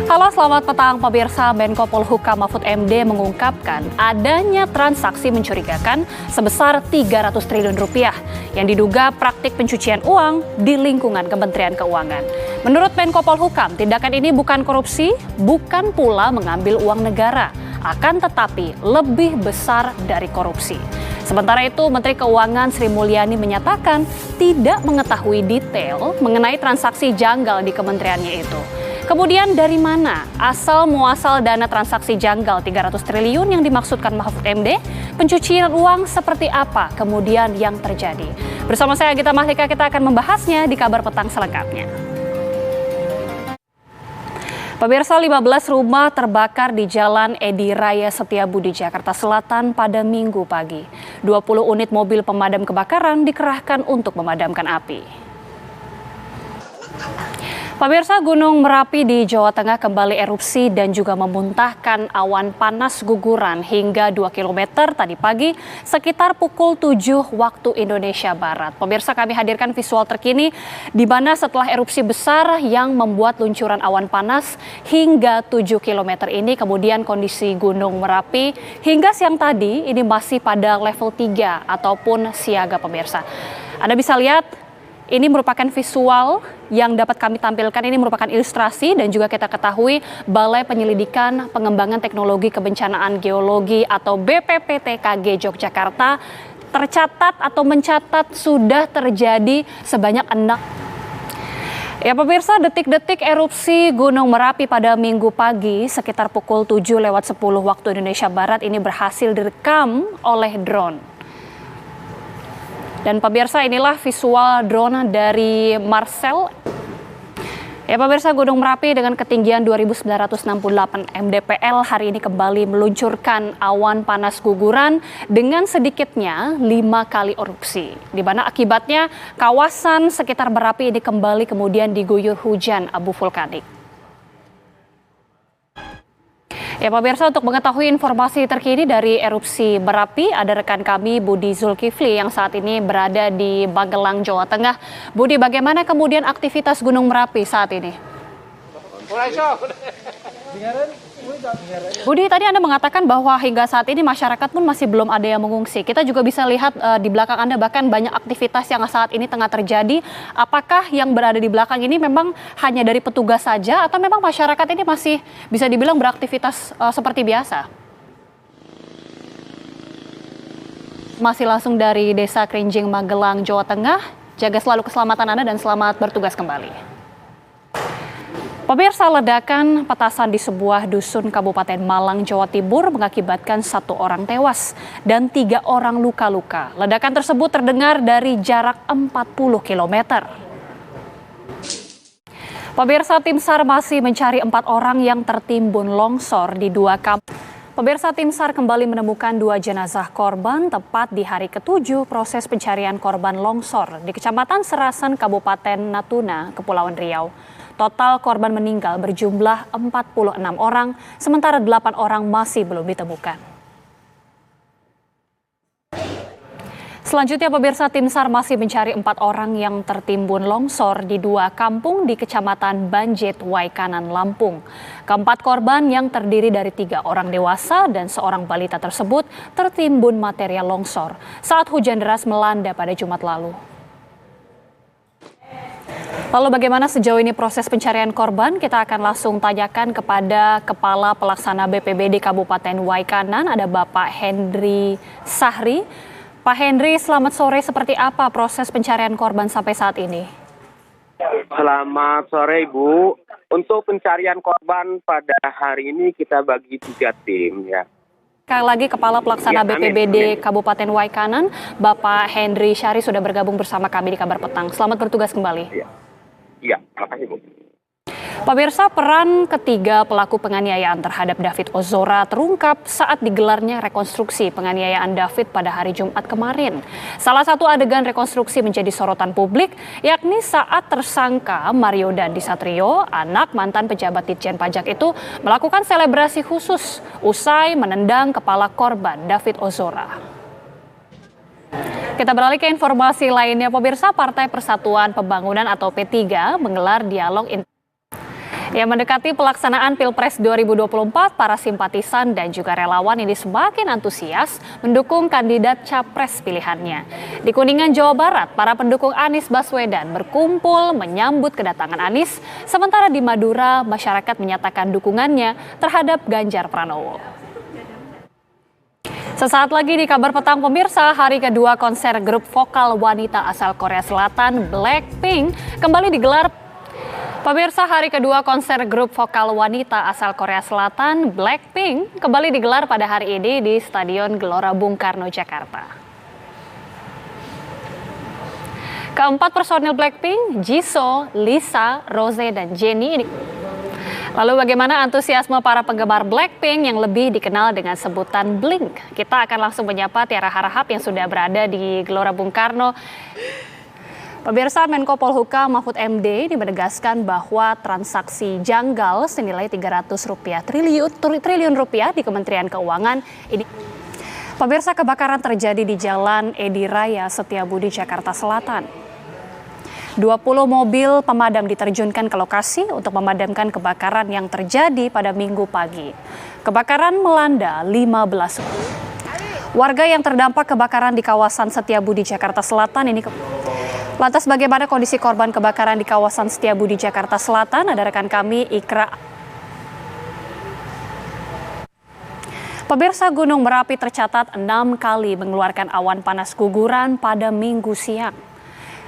Halo, selamat petang pemirsa. Menko Polhukam Mahfud MD mengungkapkan adanya transaksi mencurigakan sebesar 300 triliun rupiah yang diduga praktik pencucian uang di lingkungan Kementerian Keuangan. Menurut Menko Polhukam, tindakan ini bukan korupsi, bukan pula mengambil uang negara, akan tetapi lebih besar dari korupsi. Sementara itu, Menteri Keuangan Sri Mulyani menyatakan tidak mengetahui detail mengenai transaksi janggal di kementeriannya itu. Kemudian dari mana asal muasal dana transaksi janggal 300 triliun yang dimaksudkan Mahfud MD? Pencucian uang seperti apa kemudian yang terjadi? Bersama saya Gita Mahlika, kita akan membahasnya di Kabar Petang selengkapnya. Pemirsa, 15 rumah terbakar di Jalan Edi Raya Setiabudi, Jakarta Selatan pada Minggu pagi. 20 unit mobil pemadam kebakaran dikerahkan untuk memadamkan api. Pemirsa, Gunung Merapi di Jawa Tengah kembali erupsi dan juga memuntahkan awan panas guguran hingga 2 km tadi pagi sekitar pukul 7 waktu Indonesia Barat. Pemirsa, kami hadirkan visual terkini di mana setelah erupsi besar yang membuat luncuran awan panas hingga 7 km ini, kemudian kondisi Gunung Merapi hingga siang tadi ini masih pada level 3 ataupun siaga, pemirsa. Anda bisa lihat, ini merupakan visual yang dapat kami tampilkan. Ini merupakan ilustrasi dan juga kita ketahui Balai Penyelidikan Pengembangan Teknologi Kebencanaan Geologi atau BPPTKG Yogyakarta tercatat atau mencatat sudah terjadi sebanyak 6. Ya pemirsa, detik-detik erupsi Gunung Merapi pada Minggu pagi sekitar pukul 7:10 waktu Indonesia Barat ini berhasil direkam oleh drone. Dan pemirsa, inilah visual drone dari Marcel. Ya pemirsa, Gunung Merapi dengan ketinggian 2.968 mdpl hari ini kembali meluncurkan awan panas guguran dengan sedikitnya 5 kali erupsi. Di mana akibatnya kawasan sekitar Merapi ini kembali kemudian diguyur hujan abu vulkanik. Ya pemirsa, untuk mengetahui informasi terkini dari erupsi Merapi, ada rekan kami Budi Zulkifli yang saat ini berada di Magelang, Jawa Tengah. Budi, bagaimana kemudian aktivitas Gunung Merapi saat ini? Budi, tadi Anda mengatakan bahwa hingga saat ini masyarakat pun masih belum ada yang mengungsi. Kita juga bisa lihat di belakang Anda bahkan banyak aktivitas yang saat ini tengah terjadi. Apakah yang berada di belakang ini memang hanya dari petugas saja atau memang masyarakat ini masih bisa dibilang beraktivitas seperti biasa? Masih langsung dari Desa Krinjing, Magelang, Jawa Tengah. Jaga selalu keselamatan Anda dan selamat bertugas kembali. Pemirsa, ledakan petasan di sebuah dusun Kabupaten Malang, Jawa Timur mengakibatkan 1 orang tewas dan 3 orang luka-luka. Ledakan tersebut terdengar dari jarak 40 km. Pemirsa, tim SAR masih mencari 4 orang yang tertimbun longsor di 2 kampung. Pemirsa, tim SAR kembali menemukan 2 jenazah korban tepat di hari ke-7 proses pencarian korban longsor di Kecamatan Serasan, Kabupaten Natuna, Kepulauan Riau. Total korban meninggal berjumlah 46 orang, sementara 8 orang masih belum ditemukan. Selanjutnya pemirsa, tim SAR masih mencari 4 orang yang tertimbun longsor di 2 kampung di Kecamatan Banjet, Waikanan, Lampung. Keempat korban yang terdiri dari 3 orang dewasa dan seorang balita tersebut tertimbun material longsor saat hujan deras melanda pada Jumat lalu. Lalu bagaimana sejauh ini proses pencarian korban? Kita akan langsung tanyakan kepada Kepala Pelaksana BPBD Kabupaten Waikanan, ada Bapak Hendri Sahri. Pak Hendri, selamat sore. Seperti apa proses pencarian korban sampai saat ini? Selamat sore, Ibu. Untuk pencarian korban pada hari ini kita bagi 3 tim, ya. Sekali lagi Kepala Pelaksana BPBD Kabupaten Waikanan, Bapak Hendri Sahri sudah bergabung bersama kami di Kabar Petang. Selamat bertugas kembali. Iya, terima kasih, Bu. Pemirsa, peran ketiga pelaku penganiayaan terhadap David Ozora terungkap saat digelarnya rekonstruksi penganiayaan David pada hari Jumat kemarin. Salah satu adegan rekonstruksi menjadi sorotan publik, yakni saat tersangka Mario Dandi Satrio, anak mantan pejabat Ditjen Pajak itu, melakukan selebrasi khusus usai menendang kepala korban David Ozora. Kita beralih ke informasi lainnya, pemirsa. Partai Persatuan Pembangunan atau P3 menggelar dialog Ya, mendekati pelaksanaan Pilpres 2024, para simpatisan dan juga relawan ini semakin antusias mendukung kandidat capres pilihannya. Di Kuningan, Jawa Barat, para pendukung Anies Baswedan berkumpul menyambut kedatangan Anies, sementara di Madura, masyarakat menyatakan dukungannya terhadap Ganjar Pranowo. Sesaat lagi di Kabar Petang pemirsa, hari kedua konser grup vokal wanita asal Korea Selatan Blackpink kembali digelar. Pemirsa, hari kedua konser grup vokal wanita asal Korea Selatan Blackpink kembali digelar pada hari ini di Stadion Gelora Bung Karno, Jakarta. Keempat personil Blackpink, Jisoo, Lisa, Rose, dan Jennie. Lalu bagaimana antusiasme para penggemar Blackpink yang lebih dikenal dengan sebutan Blink? Kita akan langsung menyapa Tiara Harahap yang sudah berada di Gelora Bung Karno. Pemirsa, Menko Polhukam Mahfud MD menegaskan bahwa transaksi janggal senilai triliun rupiah di Kementerian Keuangan ini. Pemirsa, kebakaran terjadi di Jalan Edi Raya Setiabudi, Jakarta Selatan. 20 mobil pemadam diterjunkan ke lokasi untuk memadamkan kebakaran yang terjadi pada Minggu pagi. Kebakaran melanda 15 warga yang terdampak kebakaran di kawasan Setiabudi, Jakarta Selatan ini. Lantas bagaimana kondisi korban kebakaran di kawasan Setiabudi, Jakarta Selatan? Ada rekan kami, Ikra. Pemirsa, Gunung Merapi tercatat 6 kali mengeluarkan awan panas guguran pada Minggu siang.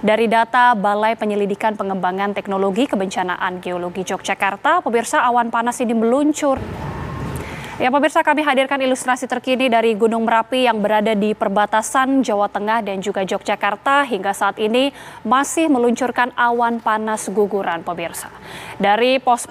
Dari data Balai Penyelidikan Pengembangan Teknologi Kebencanaan Geologi Yogyakarta, pemirsa, awan panas ini meluncur. Ya, pemirsa, kami hadirkan ilustrasi terkini dari Gunung Merapi yang berada di perbatasan Jawa Tengah dan juga Yogyakarta hingga saat ini masih meluncurkan awan panas guguran, pemirsa. Dari pos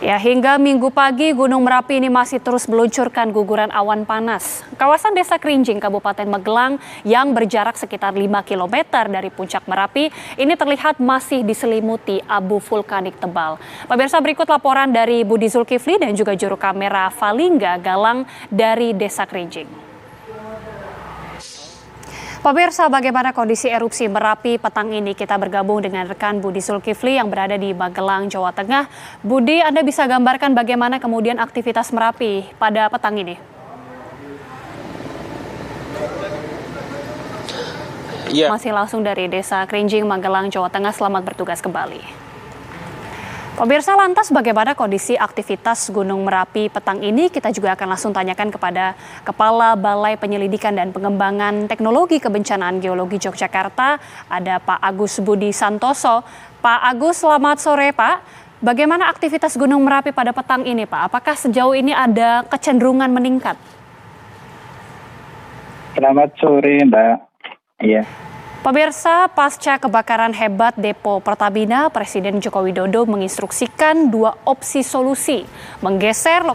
hingga Minggu pagi Gunung Merapi ini masih terus meluncurkan guguran awan panas. Kawasan Desa Krinjing, Kabupaten Magelang yang berjarak sekitar 5 km dari puncak Merapi ini terlihat masih diselimuti abu vulkanik tebal. Pemirsa, berikut laporan dari Budi Zulkifli dan juga juru kamera Valingga Galang dari Desa Krinjing. Pemirsa, bagaimana kondisi erupsi Merapi petang ini? Kita bergabung dengan rekan Budi Zulkifli yang berada di Magelang, Jawa Tengah. Budi, Anda bisa gambarkan bagaimana kemudian aktivitas Merapi pada petang ini? Ya. Masih langsung dari Desa Krinjing, Magelang, Jawa Tengah. Selamat bertugas kembali. Pemirsa, lantas bagaimana kondisi aktivitas Gunung Merapi petang ini? Kita juga akan langsung tanyakan kepada Kepala Balai Penyelidikan dan Pengembangan Teknologi Kebencanaan Geologi Yogyakarta, ada Pak Agus Budi Santoso. Pak Agus, selamat sore Pak. Bagaimana aktivitas Gunung Merapi pada petang ini Pak? Apakah sejauh ini ada kecenderungan meningkat? Selamat sore Mbak. Iya. Pemirsa, pasca kebakaran hebat Depo Pertamina, Presiden Joko Widodo menginstruksikan 2 opsi solusi, menggeser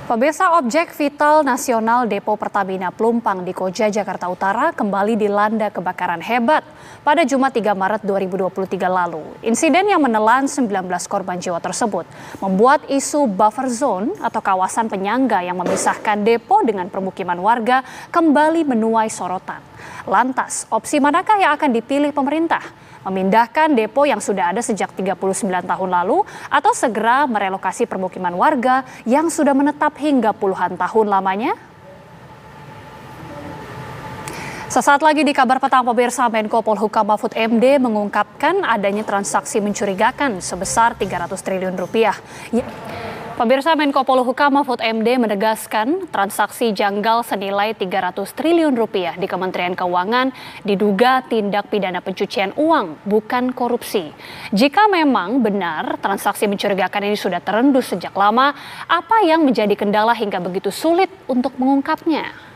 Pemirsa, objek vital nasional Depo Pertamina Pelumpang di Koja, Jakarta Utara kembali dilanda kebakaran hebat pada Jumat 3 Maret 2023 lalu. Insiden yang menelan 19 korban jiwa tersebut membuat isu buffer zone atau kawasan penyangga yang memisahkan depo dengan permukiman warga kembali menuai sorotan. Lantas, opsi manakah yang akan dipilih pemerintah? Memindahkan depo yang sudah ada sejak 39 tahun lalu atau segera merelokasi permukiman warga yang sudah menetap hingga puluhan tahun lamanya? Sesaat lagi di Kabar Petang pemirsa, Menko Polhukam Mahfud MD mengungkapkan adanya transaksi mencurigakan sebesar 300 triliun rupiah. Pemirsa, Menko Polhukam Mahfud MD menegaskan transaksi janggal senilai 300 triliun rupiah di Kementerian Keuangan diduga tindak pidana pencucian uang, bukan korupsi. Jika memang benar transaksi mencurigakan ini sudah terendus sejak lama, apa yang menjadi kendala hingga begitu sulit untuk mengungkapnya?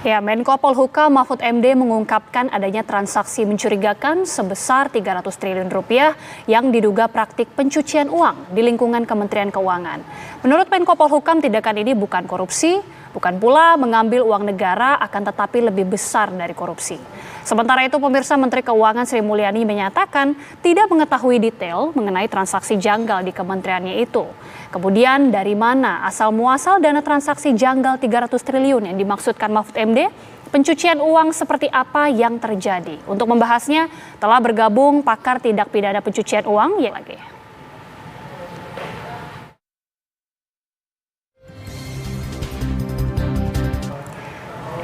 Ya, Menko Polhukam Mahfud MD mengungkapkan adanya transaksi mencurigakan sebesar 300 triliun rupiah yang diduga praktik pencucian uang di lingkungan Kementerian Keuangan. Menurut Menko Polhukam, tindakan ini bukan korupsi, bukan pula mengambil uang negara, akan tetapi lebih besar dari korupsi. Sementara itu, pemirsa, Menteri Keuangan Sri Mulyani menyatakan tidak mengetahui detail mengenai transaksi janggal di kementeriannya itu. Kemudian dari mana asal-muasal dana transaksi janggal 300 triliun yang dimaksudkan Mahfud MD? Pencucian uang seperti apa yang terjadi? Untuk membahasnya telah bergabung pakar tindak pidana pencucian uang,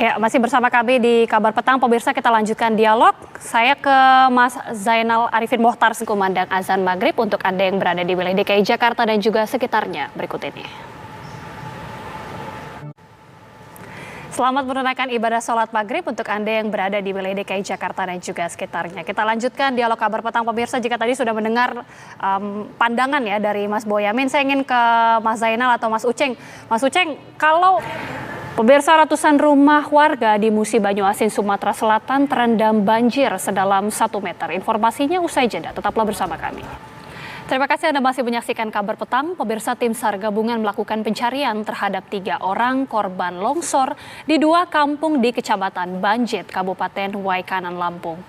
Ya, masih bersama kami di Kabar Petang, pemirsa, kita lanjutkan dialog. Saya ke Mas Zainal Arifin Mohtar, Kumandang Azan Maghrib untuk Anda yang berada di wilayah DKI Jakarta dan juga sekitarnya berikut ini. Selamat menunaikan ibadah sholat maghrib untuk Anda yang berada di wilayah DKI Jakarta dan juga sekitarnya. Kita lanjutkan dialog Kabar Petang, pemirsa. Jika tadi sudah mendengar pandangan ya dari Mas Boyamin, saya ingin ke Mas Zainal atau Mas Uceng. Mas Uceng, kalau pemirsa, ratusan rumah warga di Musi Banyuasin, Sumatera Selatan terendam banjir sedalam 1 meter. Informasinya usai jeda, tetaplah bersama kami. Terima kasih Anda masih menyaksikan Kabar Petang. Pemirsa, tim SAR gabungan melakukan pencarian terhadap 3 orang korban longsor di 2 kampung di Kecamatan Banjit, Kabupaten Waikanan, Lampung.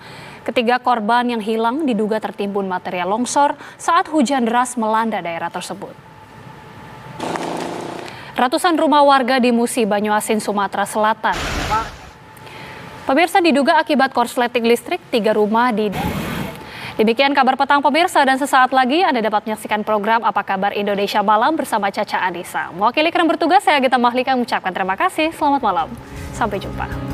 Ketiga korban yang hilang diduga tertimbun material longsor saat hujan deras melanda daerah tersebut. Ratusan rumah warga di Musi Banyuasin, Sumatera Selatan. Pemirsa, diduga akibat korsleting listrik 3 rumah di... Demikian Kabar Petang, pemirsa, dan sesaat lagi Anda dapat menyaksikan program Apa Kabar Indonesia Malam bersama Caca Anissa. Mewakili keren bertugas, saya Gita Mahlika mengucapkan terima kasih. Selamat malam. Sampai jumpa.